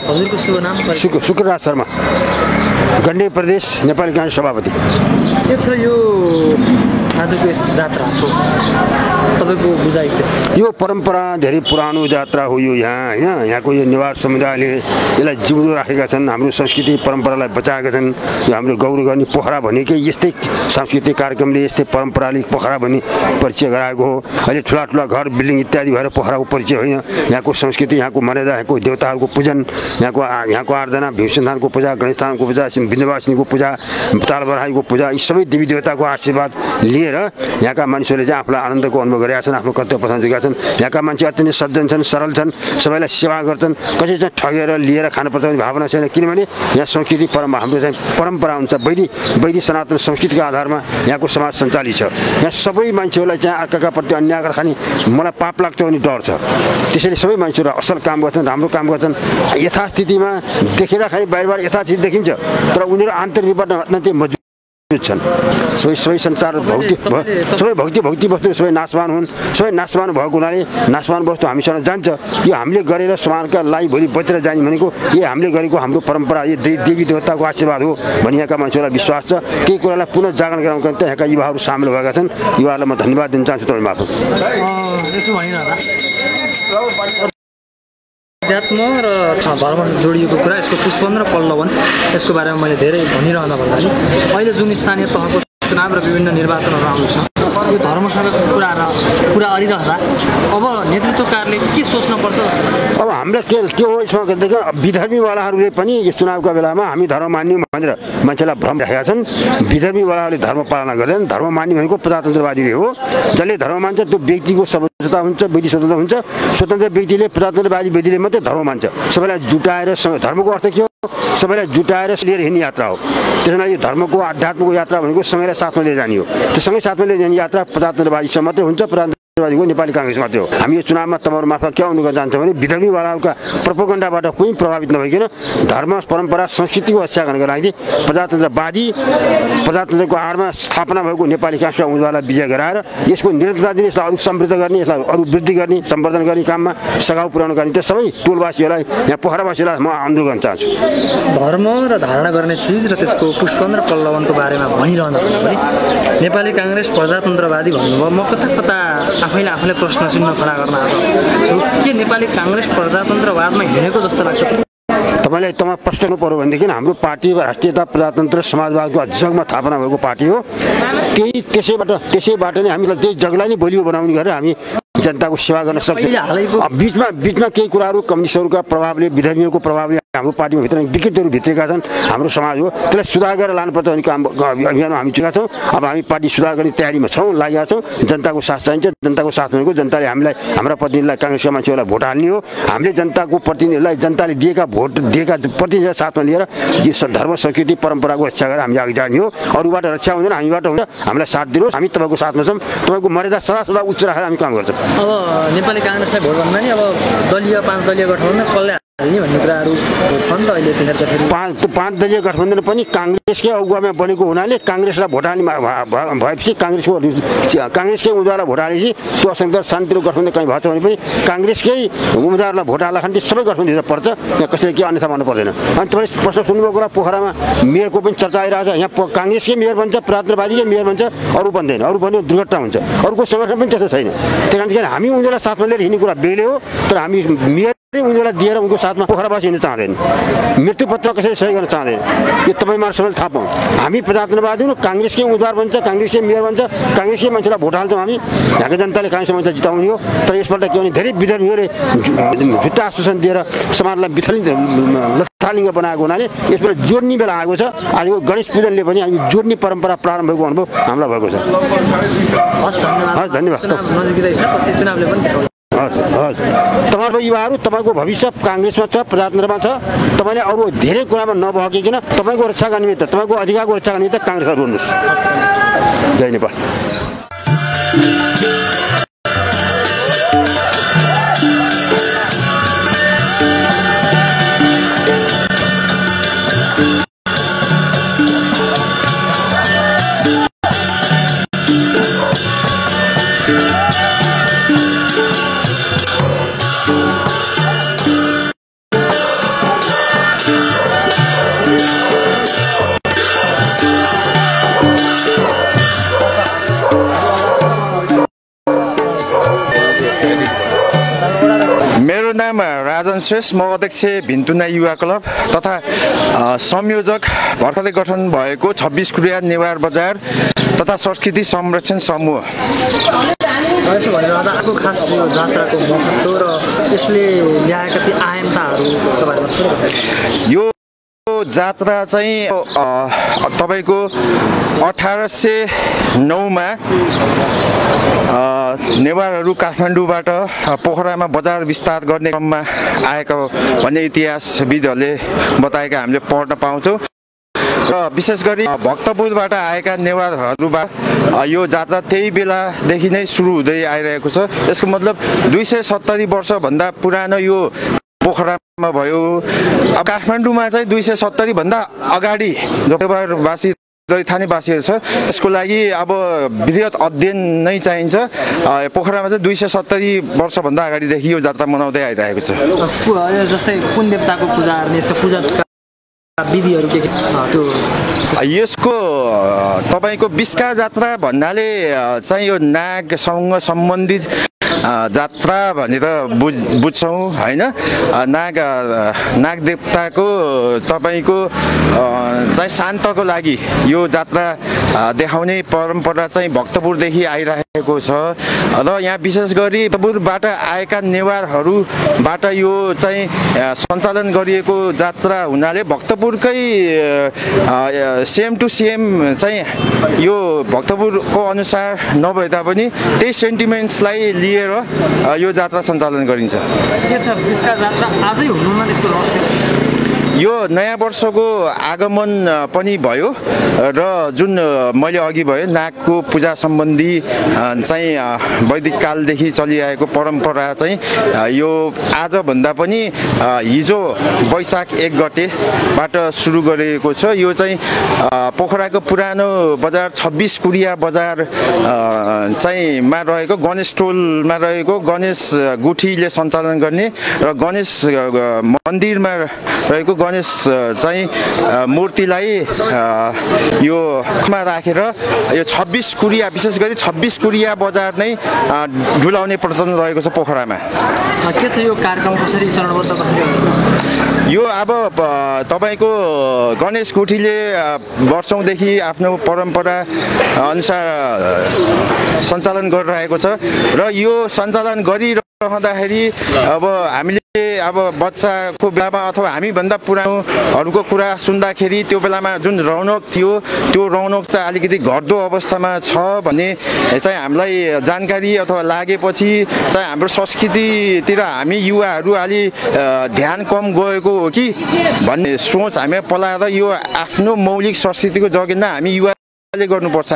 हजुरको शुभ नाम? शुक्रराज शर्मा, गण्डकी प्रदेश नेपाली कांग्रेस सभापति। के छ यो आजको यस जात्राको तपाईको बुझाइ के छ? यो परम्परा धेरै पुरानो यात्रा हो यो यहाँ हैन। यहाँको यो नेवार समुदायले यसलाई जिउँदो राखेका छन्, हाम्रो संस्कृति परम्परालाई बचाएका छन्। यो हाम्रो गौरव गर्ने पोखरा भनेकै यस्तै सांस्कृतिक कार्यक्रमले, यस्तै परम्पराले पोखरा भन्ने परिचय गराएको हो। अहिले ठुला ठुला घर बिल्डिङ इत्यादि भएर पोखराको परिचय होइन। यहाँको संस्कृति, यहाँको मर्यादा, यहाँको देवताहरूको पूजन, यहाँको आराधना, भीमसेनथानको पूजा, गणेशथानको पूजा, विन्ध्यवासिनीको पूजा, तालबराईको पूजा, यी सबै देवी देवताको आशीर्वाद लिएर यहाँका मानिसहरूले चाहिँ आफूलाई आनन्दको अनुभव गरेका छन्, आफ्नो कर्तव्य पठाउन दिएका छन्। यहाँका मान्छे अत्यन्तै सज्जन छन्, सरल छन्, सबैलाई सेवा गर्छन्, कसै चाहिँ ठगेर लिएर खान पर्छ भन्ने भावना छैन। किनभने यहाँ संस्कृति हाम्रो चाहिँ परम्परा हुन्छ, वैदिक सनातन संस्कृतिको आधारमा यहाँको समाज सञ्चालित छ। यहाँ सबै मान्छेहरूलाई चाहिँ अर्काका प्रति अन्याय गरेर खाने मलाई पाप लाग्छ भन्ने डर छ। त्यसैले सबै मान्छेहरू असल काम गर्छन्, राम्रो काम गर्छन्। यथास्थितिमा देखेर बाहिरबाट यथास्थिति देखिन्छ, तर उनीहरू आन्तरिक रूपबाट अत्यन्तै मजबुत छन्। सबै संसार सबै भौतिक वस्तु सबै नाशवान हुन्। सबै नाशवान भएको हुनाले नाशवान वस्तु हामीसँग जान्छ। यो हामीले गरेर समाजका लागि भोलि बचेर जाने भनेको यो हामीले गरेको हाम्रो परम्परा, यो देवी देवताको आशीर्वाद हो भन्ने यहाँका मान्छेहरूलाई विश्वास छ। त्यही कुरालाई पुनः जागरण गराउनका निम्ति यहाँका युवाहरू सामेल भएका छन्। युवाहरूलाई म धन्यवाद दिन चाहन्छु तपाईँ मार्फत। अध्यात्म र धर्म जोडिएको कुरा, यसको पुष्पन र पल्लवन, यसको बारेमा मैले धेरै भनिरहँदा भन्दाखेरि अहिले जुन स्थानीय तहको चुनाव र विभिन्न निर्वाचनहरू आउँछ, यो धर्मसँगको कुरा अरिरहँदा अब नेतृत्वकारले के सोच्नुपर्छ? अब हामीलाई के हो यसमा देखि विधर्मीवालाहरूले पनि यो चुनावका बेलामा हामी धर्म मान्यौँ भनेर मान्छेलाई भ्रम राखेका छन्। विधर्मीवालाहरूले धर्म पालना गर्दैनन्। धर्म मान्ने भनेको प्रजातन्त्रवादीले हो। जसले धर्म मान्छ त्यो व्यक्तिको स्वतन्त्रता हुन्छ, व्यक्ति स्वतन्त्र हुन्छ। स्वतन्त्र व्यक्तिले, प्रजातन्त्रवादी व्यक्तिले मात्रै धर्म मान्छ। सबैलाई जुटाएर, धर्मको अर्थ के हो? सबैलाई जुटाएर लिएर हिँड्ने यात्रा हो। त्यसैले यो धर्मको आध्यात्मको यात्रा भनेको सँगै साथमा लिएर जाने हो। त्यो सँगै साथमा लिएर जाने यात्रा प्रजातन्त्रवादीसँग मात्रै हुन्छ, प्रजातन्त्रवादीको नेपाली काङ्ग्रेस मात्रै हो। हामी यो चुनावमा तपाईँहरू मार्फत के अनुरोध गर्न चाहन्छौँ भने विधर्मीवालाका प्रोपोगन्डाबाट कुनै प्रभावित नभइकन धर्म, परम्परा, संस्कृतिको रक्षा गर्नको लागि प्रजातन्त्रको आडमा स्थापना भएको नेपाली काङ्ग्रेसका उम्मेदवारलाई विजय गराएर यसको निरन्तरता दिने, यसलाई अरू समृद्ध गर्ने, यसलाई अरू वृद्धि गर्ने, सम्वर्धन गर्ने काममा सघाउ पुर्याउनका निम्ति सबै टोलवासीहरूलाई, यहाँ पोखरावासीहरूलाई म अनुरोध गर्न चाहन्छु। धर्म र धारणा गर्ने चिज र त्यसको पुष्पन र पल्लवनको बारेमा भनिरहँदा पनि नेपाली काङ्ग्रेस प्रजातन्त्रवादी भन्नुभयो। म कता आफूले प्रश्न चिन्ह खडा गर्न आएको के नेपाली काङ्ग्रेस प्रजातन्त्रवादमा हिँडेको जस्तो लाग्छ? तपाईँ प्रश्न गर्नु भनेदेखि हाम्रो पार्टी राष्ट्रियता प्रजातन्त्र समाजवादको अध्यक्षमा स्थापना भएको पार्टी हो। त्यसैबाट नै हामीलाई त्यही जगलाई नै बलियो बनाउने गरेर हामी जनताको सेवा गर्न सक्छौँ। बीचमा केही कुराहरू कम्युनिस्टहरूका प्रभावले, विधर्मीहरूको प्रभावले हाम्रो पार्टीमा भित्र विकृतिहरू भित्रेका छन्। हाम्रो समाज हो, त्यसलाई सुधार गरेर लानुपर्छ भन्ने काम अभियानमा हामी चुकेका छौँ। अब हामी पार्टी सुधार गर्ने तयारीमा छौँ, लागेका छौँ। जनताको साथ चाहिन्छ। जनताको साथ भनेको जनताले हामीलाई, हाम्रा प्रतिनिधिलाई, काङ्ग्रेसका मान्छेहरूलाई भोट हाल्ने हो। हामीले जनताको प्रतिनिधिलाई, जनताले दिएका प्रतिनिधिलाई साथमा लिएर यो धर्म, संस्कृति, परम्पराको रक्षा गरेर हामी अघि जाने हो। अरूबाट रक्षा हुँदैन, हामीबाट हुन्छ। हामीलाई साथ दिनुहोस्, हामी तपाईँको साथमा छौँ। तपाईँको मर्यादा सदा उच्च राखेर हामी काम गर्छौँ। अब नेपाली काङ्ग्रेसलाई भोट भन्दा नि अब दलीय 5 दलीय गठबन्धन कसले हाल्ने भन्ने कुराहरू छन् त अहिले। त्यसरी 5 दलीय गठबन्धन पनि काङ्ग्रेसकै अगुवामा बनेको हुनाले काङ्ग्रेसलाई भोट हाल्ने भएपछि काङ्ग्रेसकै उम्मेदवारलाई भोट हालेपछि त्यो असंख्य शान्तिको गठबन्धन कहीँ भएछ भने पनि काङ्ग्रेसकै उम्मेदवारलाई भोट हाल्दाखेरि सबै गठबन्धन पर्छ। यहाँ कसैले के अन्यथा भन्नु पर्दैन। अनि तपाईँले प्रश्न सुन्नुभएको कुरा पोखरामा मेयरको पनि चर्चा आइरहेको छ। यहाँ काङ्ग्रेसकै मेयर भन्छ, प्रजातन्त्रवादीकै मेयर भन्छ, अरू भन्दैन। अरू भन्यो दुर्घटना हुन्छ। अरूको संगठन पनि त्यस्तो छैन। त्यही कारण हामी उनीहरूलाई साथमा लिएर हिँड्ने कुरा बेग्लै हो। तर हामी मेयर उनीहरूलाई दिएर उनको साथमा पोखरावासी हिँड्न चाहँदैन। मृत्युपत्र कसैले सही गर्न चाहँदैन। यो तपाईँमा सबैले थाहा पाउँ। हामी प्रजातन्त्रवादी हो, काङ्ग्रेसकै उम्मेदवार भन्छ, काङ्ग्रेसकै मेयर भन्छ, काङ्ग्रेसकै मान्छेलाई भोट हाल्छौँ हामी। यहाँको जनताले काङ्ग्रेस मान्छे जिताउने हो। तर यसपल्ट के भने धेरै विधर्मीहरूले झुट्टा आश्वासन दिएर समाजलाई लथालिङ्ग बनाएको हुनाले यसपल्ट जोड्ने बेला आएको छ। आजको गणेश पूजनले पनि हामी जोड्ने परम्परा प्रारम्भ भएको अनुभव हामीलाई भएको छ। हस्, धन्यवाद। हस्, तपाईँको युवाहरू, तपाईँको भविष्य काङ्ग्रेसमा छ, प्रजातन्त्रमा छ। तपाईँले अरू धेरै कुरामा नभकिकन तपाईँको रक्षा गर्ने निमित्त, तपाईँको अधिकारको रक्षा गर्ने निमित्त काङ्ग्रेसमा रोज्नुहोस्। जय नेपाल। नाम राजन श्रेष्ठ, म अध्यक्ष भिन्तुना युवा क्लब तथा संयोजक भर्खरै गठन भएको 26 कुरिया नेवार बजार तथा संस्कृति संरक्षण समूह। यसो भनिरहँदा आफू खास यो जात्राको महत्त्व र यसले ल्याएका ती आयमताहरूको बारेमा थोरै बताइदिनुहोस्। यो जात्रा चाहिँ तपाईको 1809 मा नेवारहरू काठमाडौँबाट पोखरामा बजार विस्तार गर्ने क्रममा आएको भन्ने इतिहासविदहरूले बताएका हामीले पढ्न पाउँछौँ र विशेष गरी भक्तपुरबाट आएका नेवारहरूबाट यो जात्रा त्यही बेलादेखि नै सुरु हुँदै आइरहेको छ। यसको मतलब 270 वर्षभन्दा पुरानो यो पोखरामा भयो। अब काठमाडौँमा चाहिँ 270 भन्दा अगाडि जो नेवारवासी रैथानेवासीहरू छ यसको लागि अब वृहत अध्ययन नै चाहिन्छ। पोखरामा चाहिँ 270 वर्षभन्दा अगाडिदेखि यो जात्रा मनाउँदै आइरहेको छ। जस्तै कुन देवताको पूजा गर्ने, यसको पूजा विधिहरू के त्यो यसको तपाईको विस्का जात्रा भन्नाले चाहिँ यो नागसँग सम्बन्धित जात्रा भनेर बुझ्छौँ हैन। नाग देवताको तपाईको चाहिँ शान्तको लागि यो जात्रा देखाउने परम्परा चाहिँ भक्तपुरदेखि आइरहेको छ र यहाँ विशेष गरी भक्तपुरबाट आएका नेवारहरूबाट यो चाहिँ सञ्चालन गरिएको जात्रा हुनाले भक्तपुरकै सेम टु सेम चाहिँ यो भक्तपुरको अनुसार नभए तापनि त्यही सेन्टिमेन्ट्सलाई लिएर यो जात्रा सञ्चालन गरिन्छ। के छ विस्का जात्रा आजै हुनुमा त्यसको रहस्य? यो नयाँ वर्षको आगमन पनि भयो र जुन मैले अघि भयो नागको पूजा सम्बन्धी चाहिँ वैदिक कालदेखि चलिआएको परम्परा चाहिँ यो आजभन्दा पनि हिजो वैशाख 1 गतेबाट सुरु गरेको छ। यो चाहिँ पोखराको पुरानो बजार 26 कुरिया बजार चाहिँ मा रहेको गणेश टोलमा रहेको गणेश गुठीले सञ्चालन गर्ने र गणेश मन्दिरमा रहेको गणेश चाहिँ मूर्तिलाई यो मा राखेर यो 26 कुरिया विशेष गरी 26 कुरिया बजार नै डुलाउने प्रचलन रहेको छ पोखरामा। के छ यो कार्यक्रम कसरी चरणबद्ध कसरी हुन्छ? यो अब तपाईको गणेश गुठीले वर्षौंदेखि आफ्नो परम्परा अनुसार सञ्चालन गरिरहेको छ र यो सञ्चालन गरिरहँदाखेरि अब हामीले अब बच्चाको बेलामा अथवा हामीभन्दा पुरानोहरूको कुरा सुन्दाखेरि त्यो बेलामा जुन रौनक थियो त्यो रौनक चाहिँ अलिकति घट्दो अवस्थामा छ भन्ने चाहिँ हामीलाई जानकारी अथवा लागेपछि चाहिँ हाम्रो संस्कृतितिर हामी युवाहरू अलि ध्यान कम गएको हो कि भन्ने सोच हामी पलाएर यो आफ्नो मौलिक संस्कृतिको जगेर्ना हामी युवा गर्नुपर्छ।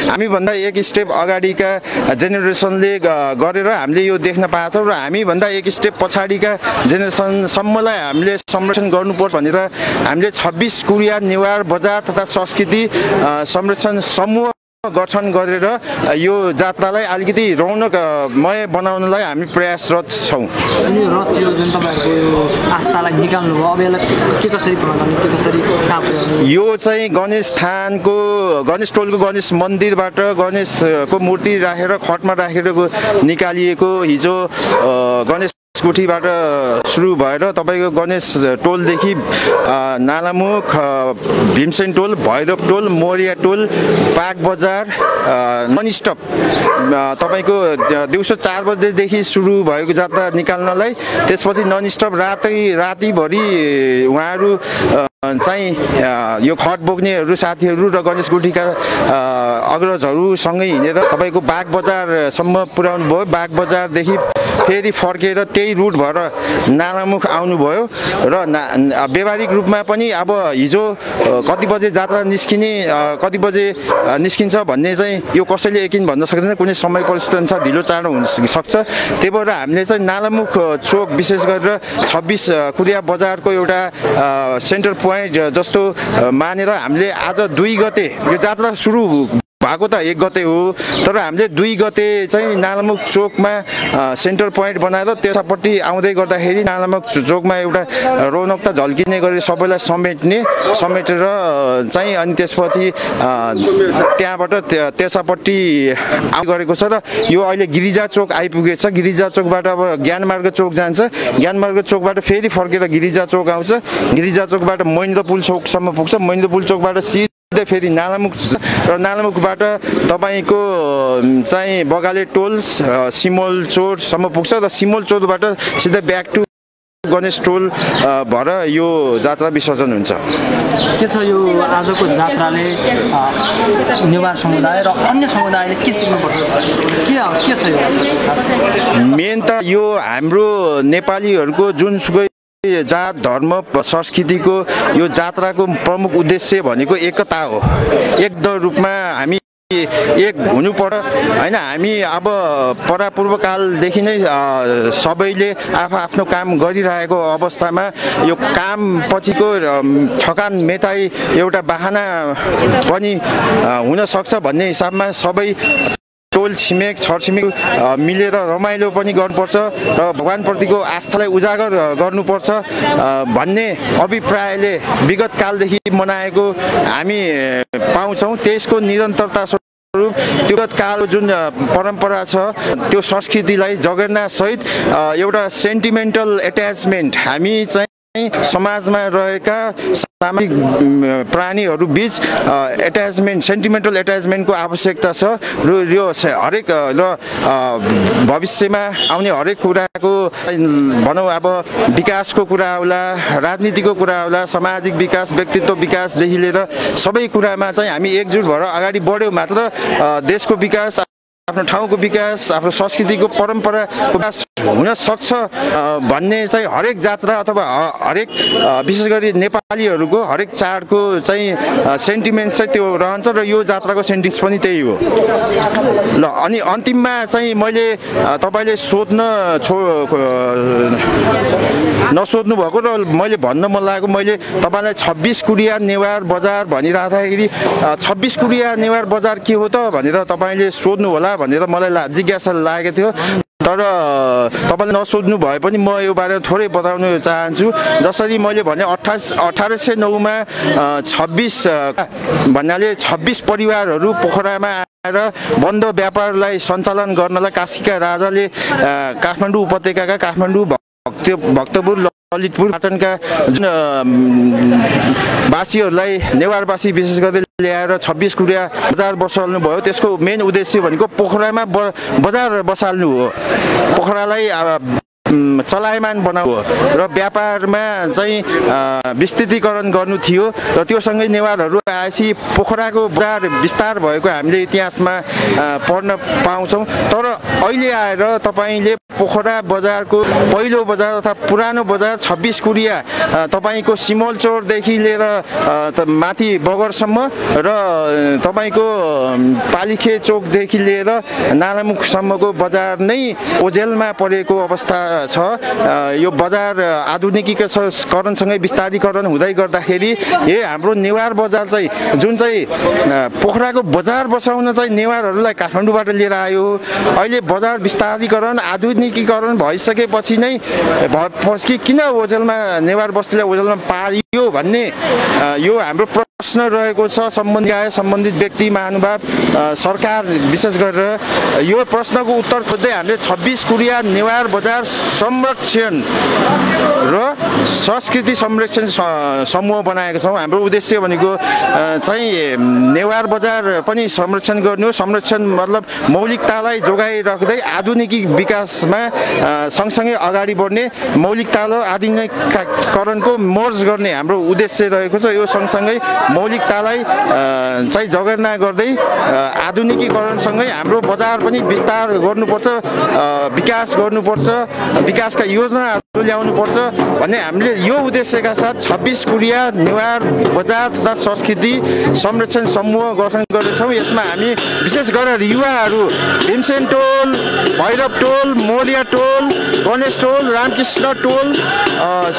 हामीभन्दा एक स्टेप अगाडिका जेनेरेसनले गरेर हामीले यो देख्न पाछौँ र हामीभन्दा एक स्टेप पछाडिका जेनेरेसनसम्मलाई हामीले संरक्षण गर्नुपर्छ भनेर हामीले 26 कुरिया नेवार बजार तथा संस्कृति संरक्षण समूह गठन गरेर यो जात्रालाई अलिकति रौनकमय बनाउनलाई हामी प्रयासरत छौँ। अनि रथ यो जुन तपाईहरुको यो आस्थालाई निकाल्नु भयो अब यसलाई के कसरी बनाउने के कसरी काम गर्ने? यो चाहिँ गणेश स्थानको गणेश टोलको गणेश मन्दिरबाट गणेशको मूर्ति राखेर खटमा राखेर निकालिएको हिजो गणेश गुठीबाट सुरु भएर तपाईको गणेश टोलदेखि नालामुख भीमसेन टोल भैरव टोल मोरिया टोल पाक बजार नन स्टप तपाईको दिउँसो 4 बजेदेखि सुरु भएको जात्रा निकाल्नलाई त्यसपछि नन स्टप रातिभरि उहाँहरू चाहिँ यो खट बोक्नेहरू साथीहरू र गणेश गुठीका अग्रजहरू सँगै हिँडेर तपाईको बाग बजारसम्म पुर्याउनु भयो। बाग बजारदेखि फेरि फर्केर त्यही रुट भएर नालामुख आउनुभयो र व्यावहारिक रूपमा पनि अब हिजो कति बजे जात्रा निस्किने कति बजे निस्किन्छ भन्ने चाहिँ यो कसैले यकिन भन्न सक्दैन। कुनै समय परिस्थिति अनुसार ढिलो चाँडो हुन सक्छ। त्यही भएर हामीले चाहिँ नालामुख चोक विशेष गरेर 26 कुरिया बजारको एउटा सेन्टर पोइन्ट जस्तो मानेर हामीले आज 2 गते यो जात्रा सुरु भएको त 1 गते हो, तर हामीले 2 गते चाहिँ नालामुख चोकमा सेन्टर पोइन्ट बनाएर त्यसपट्टि आउँदै गर्दाखेरि नालामुख चोकमा एउटा रौनकता झल्किने गरी सबैलाई समेटेर चाहिँ अनि त्यसपछि त्यहाँबाट त्यसपट्टि गरेको छ र यो अहिले गिरिजा चोक आइपुगेछ। गिरिजा चोकबाट अब ज्ञानमार्ग चोक जान्छ, ज्ञानमार्ग चोकबाट फेरि फर्केर गिरिजा चोक आउँछ, गिरिजा चोकबाट महेन्द्र पुल चोकसम्म पुग्छ, महेन्द्र पुल चोकबाट सिधै फेरि नालामुख र नालामुखबाट तपाईँको चाहिँ बगाले टोल सिमोलचोरसम्म पुग्छ र सिमोलचोरबाट सिधै ब्याक टु गणेश टोल भएर यो जात्रा विसर्जन हुन्छ। के छ यो आजको जात्राले नेवार समुदाय र अन्य समुदायले के सिक्नुपर्छ, के छ यो मेन त यो हाम्रो नेपालीहरूको जुनसुकै जात धर्म संस्कृतिको यो जात्राको प्रमुख उद्देश्य भनेको एकता हो। एक रूपमा हामी एक हुनुपर्छ हैन। हामी अब परापूर्वकालदेखि नै सबैले आफ्नो काम गरिरहेको अवस्थामा यो काम पछिको ठकान मेटाई एउटा बहाना पनि हुन सक्छ भन्ने हिसाबमा सबै टोल छिमेक छरछिमेक मिलेर रमाइलो पनि गर्नुपर्छ र भगवानप्रतिको आस्थालाई उजागर गर्नुपर्छ भन्ने अभिप्रायले विगत कालदेखि मनाएको हामी पाउँछौँ। त्यसको निरन्तरता स्वरूप त्यो काल जुन परम्परा छ त्यो संस्कृतिलाई जगेर्ना सहित एउटा सेन्टिमेन्टल एट्याचमेन्ट हामी चाहिँ समाजमा रहेका सामाजिक प्राणीहरू बीच एट्याचमेन्ट सेन्टिमेन्टल एट्याचमेन्टको आवश्यकता छ र यो हरेक र भविष्यमा आउने हरेक कुराको भनौँ अब विकासको कुरा होला, राजनीतिको कुरा होला, सामाजिक विकास व्यक्तित्व विकासदेखि लिएर सबै कुरामा चाहिँ हामी एकजुट भएर अगाडि बढ्यौँ मात्र देशको विकास, आफ्नो ठाउँको विकास, आफ्नो संस्कृतिको परम्पराको विकास हुन सक्छ भन्ने चाहिँ हरेक जात्रा अथवा हरेक विशेष गरी नेपालीहरूको हरेक चाडको चाहिँ सेन्टिमेन्ट चाहिँ त्यो रहन्छ र यो जात्राको सेन्टिमेन्ट्स पनि त्यही हो। ल अनि अन्तिममा चाहिँ मैले तपाईँले नसोध्नु भएको र मैले भन्न मन लागेको, मैले तपाईँलाई 26 कुरिया नेवार बजार भनिराख्दाखेरि 26 कुरिया नेवार बजार के हो त भनेर तपाईँले सोध्नु होला भनेर मलाई जिज्ञासा लागेको थियो। तर तपाईँले नसोध्नु भए पनि म यो बारेमा थोरै बताउन चाहन्छु। जसरी मैले भने 1809मा 26 भन्नाले 26 परिवारहरू पोखरामा आएर बन्द व्यापारलाई सञ्चालन गर्नलाई काशीका राजाले काठमाडौँ उपत्यकाका काठमाडौँ भक्तपुर ललितपुर पाटनका जुन वासीहरूलाई नेवारवासी विशेष गरी ल्याएर 26 कुरिया बजार बसाल्नु भयो। त्यसको मेन उद्देश्य भनेको पोखरामा बजार बसाल्नु हो, पोखरालाई चलायमान बनाउनु र व्यापारमा चाहिँ विस्तृतीकरण गर्नु थियो र त्योसँगै नेवारहरू आएपछि पोखराको बजार विस्तार भएको हामीले इतिहासमा पढ्न पाउँछौँ। तर अहिले आएर तपाईँले पोखरा बजारको पहिलो बजार अथवा पुरानो बजार 26 कुरिया तपाईँको सिमोलचोरदेखि लिएर माथि बगरसम्म र तपाईँको पालिखे चोकदेखि लिएर नालामुखसम्मको बजार नै ओझेलमा परेको अवस्था छ। यो बजार आधुनिकीकरणसँगै विस्तारीकरण हुँदै गर्दाखेरि हाम्रो नेवार बजार चाहिँ जुन चाहिँ पोखराको बजार बसाउन चाहिँ नेवारहरूलाई काठमाडौँबाट लिएर आयो, अहिले बजार विस्तारीकरण आधुनिकीकरण भइसकेपछि नै किन ओझेलमा नेवार बस्तीलाई ओझेलमा पारियो भन्ने यो हाम्रो प्रश्न रहेको छ। सम्बन्धित व्यक्ति महानुभाव सरकार विशेष गरेर यो प्रश्नको उत्तर खोज्दै हामीले 26 कुरिया नेवार बजार संरक्षण र संस्कृति संरक्षण समूह बनाएका छौँ। हाम्रो उद्देश्य भनेको चाहिँ नेवार बजार पनि संरक्षण गर्ने हो। संरक्षण मतलब मौलिकतालाई जोगाइराख्दै आधुनिकी विकासमा सँगसँगै अगाडि बढ्ने, मौलिकता र आधुनिकीकरणको मर्ज गर्ने हाम्रो उद्देश्य रहेको छ। यो सँगसँगै मौलिकतालाई चाहिँ जगेर्ना गर्दै आधुनिकीकरणसँगै हाम्रो बजार पनि विस्तार गर्नुपर्छ, विकास गर्नुपर्छ, विकासका योजनाहरू ल्याउनुपर्छ भन्ने हामीले यो उद्देश्यका साथ 26 कुरिया नेवार बजार तथा संस्कृति संरक्षण समूह गठन गरेछौँ। यसमा हामी विशेष गरेर युवाहरू भीमसेन टोल, भैरव टोल, मोलिया टोल, गणेश टोल, रामकृष्ण टोल,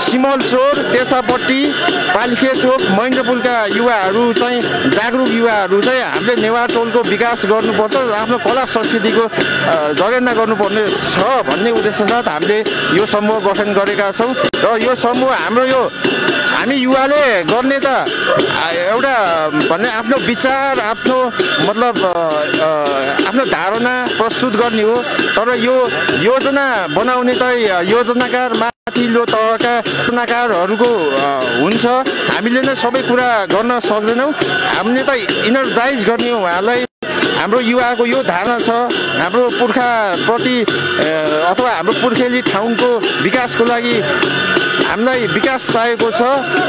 सिमल चोर, तेसापट्टी, पालिखे चोक, महेन्द्रपुलका युवाहरू चाहिँ जागरुक युवाहरू चाहिँ हामीले नेवार टोलको विकास गर्नुपर्छ, आफ्नो कला संस्कृतिको जगेर्ना गर्नुपर्ने छ भन्ने उद्देश्य साथ हामीले यो समूह गठन गरेका छौँ। र यो समूह हाम्रो यो हामी युवाले गर्ने त एउटा भन्ने आफ्नो विचार, आफ्नो मतलब आफ्नो धारणा प्रस्तुत गर्ने हो, तर यो योजना बनाउने त योजनाकार माथिल्लो तहका योजनाकारहरूको हुन्छ। हामीले नै सबै कुरा गर्न सक्दैनौँ। हामीले त इनर्जाइज गर्ने हो उहाँलाई। हाम्रो युवाको यो धारणा छ, हाम्रो पुर्खाप्रति अथवा हाम्रो पुर्खेली ठाउँको विकासको लागि हामीलाई विकास चाहिएको छ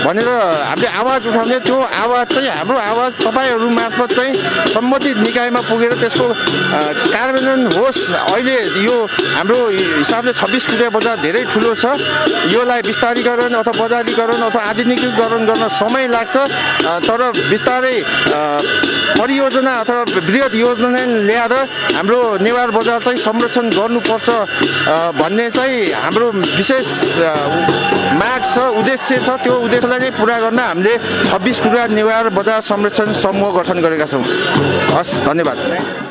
भनेर हामीले आवाज उठाउने। त्यो आवाज चाहिँ हाम्रो आवाज तपाईँहरू मार्फत चाहिँ सम्बन्धित निकायमा पुगेर त्यसको कार्यान्वयन होस्। अहिले यो हाम्रो हिसाबले 26 कुरिया बजार धेरै ठुलो छ। योलाई विस्तारीकरण अथवा बजारीकरण अथवा आधुनिकीकरण गर्न समय लाग्छ, तर बिस्तारै परियोजना अथवा बृहत योजना ल्याएर हाम्रो नेवार बजार चाहिँ संरक्षण गर्नुपर्छ भन्ने चाहिँ हाम्रो विशेष माग छ, उद्देश्य छ। त्यो उद्देश्यलाई चाहिँ पुरा गर्न हामीले 26 कुरिया नेवार बजार संरक्षण समूह गठन गरेका छौँ। हस्, धन्यवाद।